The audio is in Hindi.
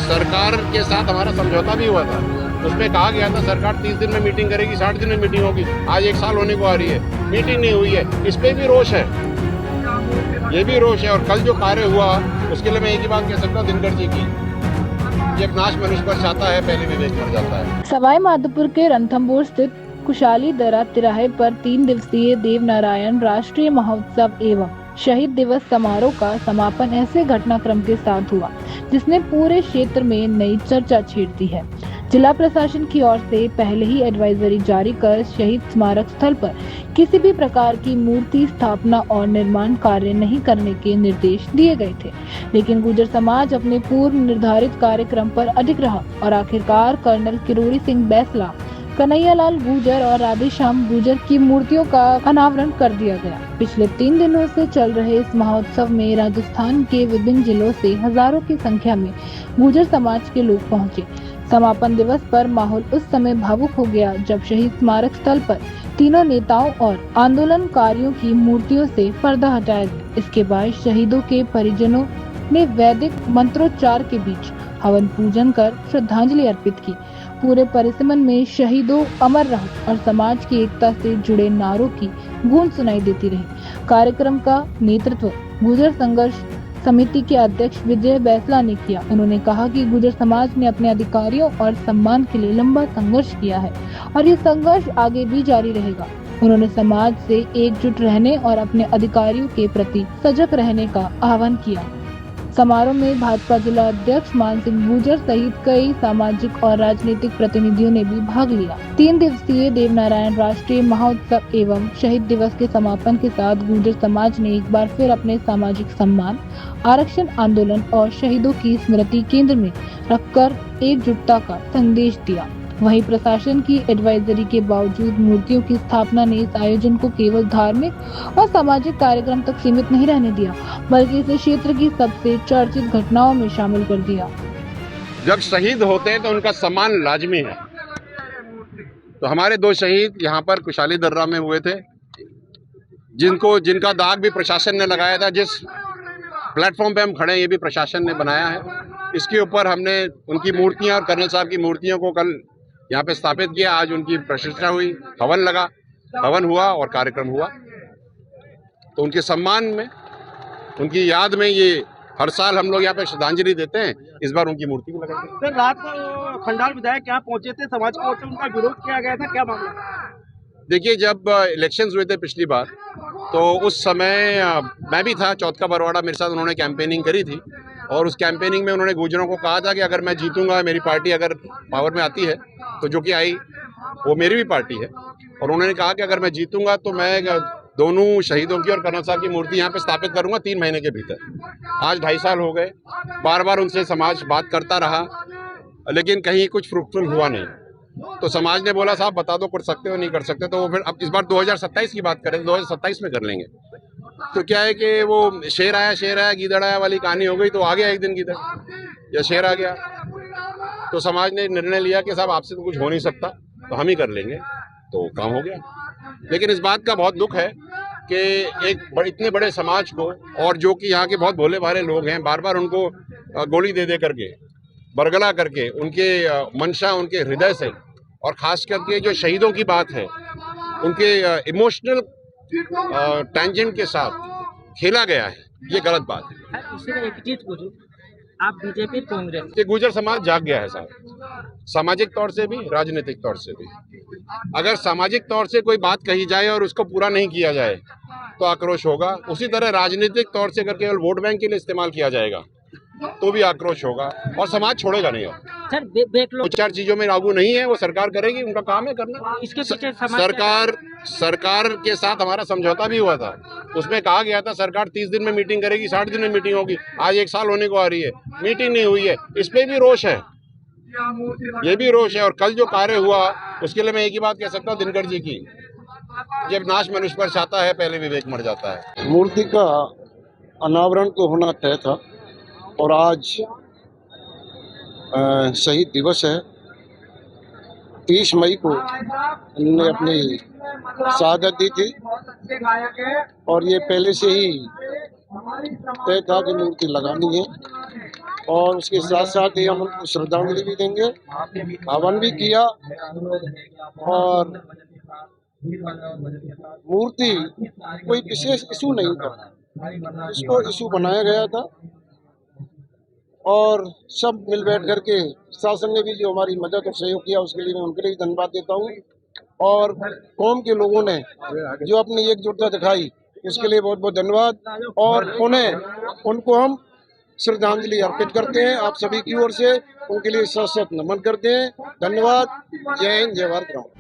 सरकार के साथ हमारा समझौता भी हुआ था। उसमें कहा गया था सरकार 30 दिन में मीटिंग करेगी, 60 दिन में मीटिंग होगी। आज 1 साल होने को आ रही है, मीटिंग नहीं हुई है। इस पे भी रोष है, ये भी रोष है। और कल जो कार्य हुआ उसके लिए मैं एक ही बात कह सकता हूँ, दिनकर जी की, ये नाश मनुष्य पर चाहता है, पहले विवेक मर जाता है। सवाई माधोपुर के रणथंभौर स्थित कुशाली दरा तिराहे पर 3 दिवसीय देवनारायण राष्ट्रीय महोत्सव एवं शहीद दिवस समारोह का समापन ऐसे घटनाक्रम के साथ हुआ जिसने पूरे क्षेत्र में नई चर्चा छेड़ दी है। जिला प्रशासन की ओर से पहले ही एडवाइजरी जारी कर शहीद स्मारक स्थल पर किसी भी प्रकार की मूर्ति स्थापना और निर्माण कार्य नहीं करने के निर्देश दिए गए थे, लेकिन गुर्जर समाज अपने पूर्व निर्धारित कार्यक्रम पर अडिग रहा और आखिरकार कर्नल किरोड़ी सिंह बैसला, कन्हैयालाल गुर्जर और राधेश्याम गुर्जर की मूर्तियों का अनावरण कर दिया गया। पिछले 3 दिनों से चल रहे इस महोत्सव में राजस्थान के विभिन्न जिलों से हजारों की संख्या में गुर्जर समाज के लोग पहुंचे। समापन दिवस पर माहौल उस समय भावुक हो गया जब शहीद स्मारक स्थल पर तीनों नेताओं और आंदोलनकारियों की मूर्तियों से पर्दा हटाया गया। इसके बाद शहीदों के परिजनों ने वैदिक मंत्रोच्चार के बीच हवन पूजन कर श्रद्धांजलि अर्पित की। पूरे परिसमन में शहीदों अमर रहो और समाज की एकता से जुड़े नारों की गूंज सुनाई देती रही। कार्यक्रम का नेतृत्व गुर्जर संघर्ष समिति के अध्यक्ष विजय बैसला ने किया। उन्होंने कहा कि गुर्जर समाज ने अपने अधिकारियों और सम्मान के लिए लंबा संघर्ष किया है और ये संघर्ष आगे भी जारी रहेगा। उन्होंने समाज से एकजुट रहने और अपने अधिकारियों के प्रति सजग रहने का आह्वान किया। समारोह में भाजपा जिला अध्यक्ष मान सिंह गुर्जर सहित कई सामाजिक और राजनीतिक प्रतिनिधियों ने भी भाग लिया। 3 दिवसीय देवनारायण राष्ट्रीय महोत्सव एवं शहीद दिवस के समापन के साथ गुर्जर समाज ने एक बार फिर अपने सामाजिक सम्मान, आरक्षण आंदोलन और शहीदों की स्मृति केंद्र में रखकर एकजुटता का संदेश दिया। वहीं प्रशासन की एडवाइजरी के बावजूद मूर्तियों की स्थापना ने इस आयोजन को केवल धार्मिक और सामाजिक कार्यक्रम तक सीमित नहीं रहने दिया, बल्कि इसे क्षेत्र की सबसे चर्चित घटनाओं में शामिल कर दिया। जब शहीद होते हैं तो उनका सम्मान लाजमी है। तो हमारे 2 शहीद यहाँ पर कुशाली दर्रा में हुए थे, जिनका दाग भी प्रशासन ने लगाया था। जिस प्लेटफॉर्म पे हम खड़े हैं ये भी प्रशासन ने बनाया है। इसके ऊपर हमने उनकी मूर्तियां और कर्नल साहब की मूर्तियों को कल यहाँ पे स्थापित किया। आज उनकी प्रतिष्ठा हुई, हवन हुआ और कार्यक्रम हुआ। तो उनके सम्मान में, उनकी याद में ये हर साल हम लोग यहाँ पे श्रद्धांजलि देते हैं। इस बार उनकी मूर्ति को लगाएंगे। सर, रात को खंडाल विधायक यहाँ पहुंचे थे, समाज की ओर से उनका विरोध किया गया था, क्या मामला? देखिए, जब इलेक्शंस हुए थे पिछली बार तो उस समय मैं भी था, चौथा बरवाड़ा मेरे साथ उन्होंने कैंपेनिंग करी थी और उस कैंपेनिंग में उन्होंने गुर्जरों को कहा था कि अगर मैं जीतूंगा, मेरी पार्टी अगर पावर में आती है तो जो कि आई, वो मेरी भी पार्टी है, और उन्होंने कहा कि अगर मैं जीतूंगा तो मैं दोनों शहीदों की और कर्नल साहब की मूर्ति यहाँ पे स्थापित करूंगा 3 महीने के भीतर। आज 2.5 साल हो गए, बार बार उनसे समाज बात करता रहा, लेकिन कहीं कुछ फ्रूटफुल हुआ नहीं। तो समाज ने बोला साहब बता दो, कर सकते हो नहीं कर सकते। तो वो फिर अब इस बार 2027 की बात करें, 2027 में कर लेंगे। तो क्या है कि वो शेर आया गीदड़ आया वाली कहानी हो गई। तो आ गया एक दिन गीदड़ या शेर आ गया, तो समाज ने निर्णय लिया कि साहब आपसे तो कुछ हो नहीं सकता, तो हम ही कर लेंगे। तो काम हो गया। लेकिन इस बात का बहुत दुख है कि इतने बड़े समाज को, और जो कि यहाँ के बहुत भोले भाले लोग हैं, बार बार उनको गोली दे करके, बरगला करके, उनके मंशा, उनके हृदय से, और खास करके जो शहीदों की बात है उनके इमोशनल टेंजेंट के साथ खेला गया है। ये गलत बात है। इसमें एक चीज पूछूं, आप बीजेपी कांग्रेस, ये गुर्जर समाज जाग गया है साहब, सामाजिक तौर से भी, राजनीतिक तौर से भी। अगर सामाजिक तौर से कोई बात कही जाए और उसको पूरा नहीं किया जाए तो आक्रोश होगा। उसी तरह राजनीतिक तौर से अगर केवल वोट बैंक के लिए इस्तेमाल किया जाएगा तो भी आक्रोश होगा, और समाज छोड़ेगा नहीं। सर, वो 4 चीजों में लागू नहीं है, वो सरकार करेगी, उनका काम है करना। इसके पीछे सरकार के साथ हमारा समझौता भी हुआ था। उसमें कहा गया था सरकार 30 दिन में मीटिंग करेगी, 60 दिन में मीटिंग होगी। आज 1 साल होने को आ रही है, मीटिंग नहीं हुई है। इस पे भी रोष है, ये भी रोष है। और कल जो कार्य हुआ उसके लिए मैं एक ही बात कह सकता हूँ, दिनकर जी की, जब नाश मनुष्य पर चाहता है, पहले विवेक मर जाता है। मूर्ति का अनावरण तो होना तय था, और आज शहीद दिवस है। 30 मई को उन्होंने अपनी शहादत दी थी, और ये पहले से ही तय था कि मूर्ति लगानी है। और उसके साथ साथ ही हम उनको श्रद्धांजलि भी देंगे, हवन भी किया। और मूर्ति कोई विशेष इशू नहीं था, इसको इशू बनाया गया था और सब मिल बैठ करके शासन ने भी जो हमारी मदद और सहयोग किया उसके लिए मैं उनके लिए धन्यवाद देता हूँ। और कौम के लोगों ने जो अपनी एकजुटता दिखाई उसके लिए बहुत बहुत धन्यवाद। और उनको हम श्रद्धांजलि अर्पित करते हैं आप सभी की ओर से, उनके लिए सशक्त नमन करते हैं। धन्यवाद। जय हिंद, जय भारत।